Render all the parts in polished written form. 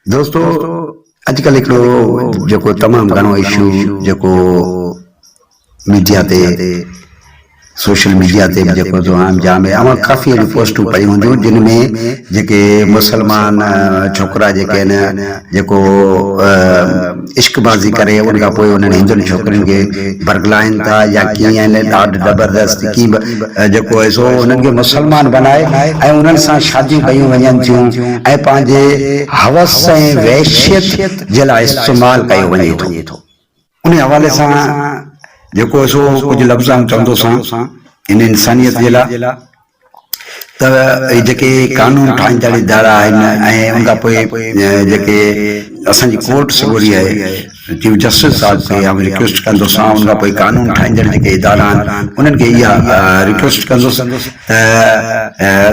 दोस्तों अॼुकल्ह हिकिड़ो जेको तमामु घणो इशू जेको मीडिया ते सोशल मीडिया ते भी जेको जो आम जाम है अमा काफ़ी अहिड़ियूं पोस्टूं पयूं हूंदियूं जिन में जेके मुसलमान छोकिरा जेके आहिनि जेको इश्कबाज़ी करे उन खां पोइ उन्हनि हिंदुनि छोकिरियुनि खे बरगलाइनि था या कीअं आहिनि ॾाढ ज़बरदस्त कीअं जेको आहे सो उन्हनि खे मुसलमान बनाए ऐं उन्हनि सां शादियूं कयूं वञनि थियूं ऐं पंहिंजे हवस ऐं वहशियत जे लाइ इस्तेमालु कयो वञे थो। उन हवाले सां जेको सो कुछ लफ़्ज़ चवंदोसां इन इंसानियत जे लाइ त जेके कानून ठाहींदड़ इदारा आहिनि ऐं उन खां पोइ जेके असांजी कोर्ट सुगड़ी आहे चीफ जस्टिस साहिब खे या रिक्वेस्ट कंदुसि उन खां पोइ कानून ठाहींदड़ जेके इदारा आहिनि उन्हनि खे इहा रिक्वेस्ट कंदुसि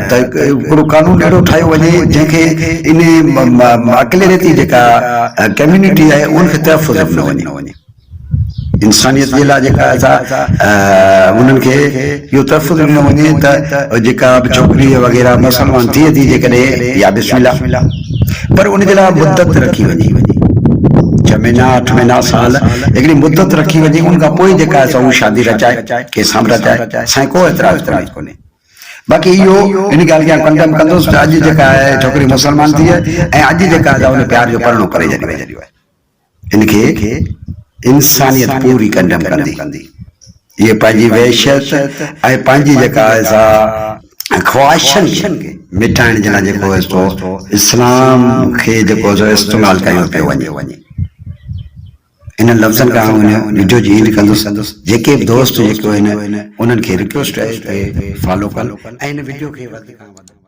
त हिकिड़ो कानून अहिड़ो ठाहियो वञे जंहिंखे इन अकेलेती जेका कम्यूनिटी आहे उनखे तहफ़ुज़ ॾिनो वञे। इंसानियत जे लाइ जेका उन्हनि खे इहो तहफ़ुज़ ॾिनो वञे त जेका बि छोकिरी वग़ैरह मुसलमान थिए थी जेकॾहिं या बिस्मिल्लाह पर उन जे लाइ मुद्दत रखी वञे 6 महीना 8 महीना साल हिकिड़ी मुद्दत रखी वञे उन खां पोइ जेका आहे उहा शादी रचाए कंहिंसां बि रचाए असांखे को एतिराज़ कोन्हे। बाक़ी इहो इन ॻाल्हि खे कंडम कंदुसि त अॼु जेका आहे छोकिरी मुसलमान थी आहे ऐं अॼु जेका आहे उन प्यार जो परणो करे छॾियो आहे इनखे इंसानियत पूरी कंडम कंदी ये पंहिंजी वहशत ऐं पंहिंजी जेका आहे ख्वाहिशनि खे मिटाइण जे लाइ जेको आहे सो इस्लाम खे जेको आहे इस्तेमालु कयो पियो वञे। इन लफ़्ज़नि खां वीडियो जी कंदुसि जेके बि दोस्त जेको आहिनि उन्हनि खे रिक्वेस्ट आहे फॉलो कनि ऐं इन वीडियो खे वधि खां वधि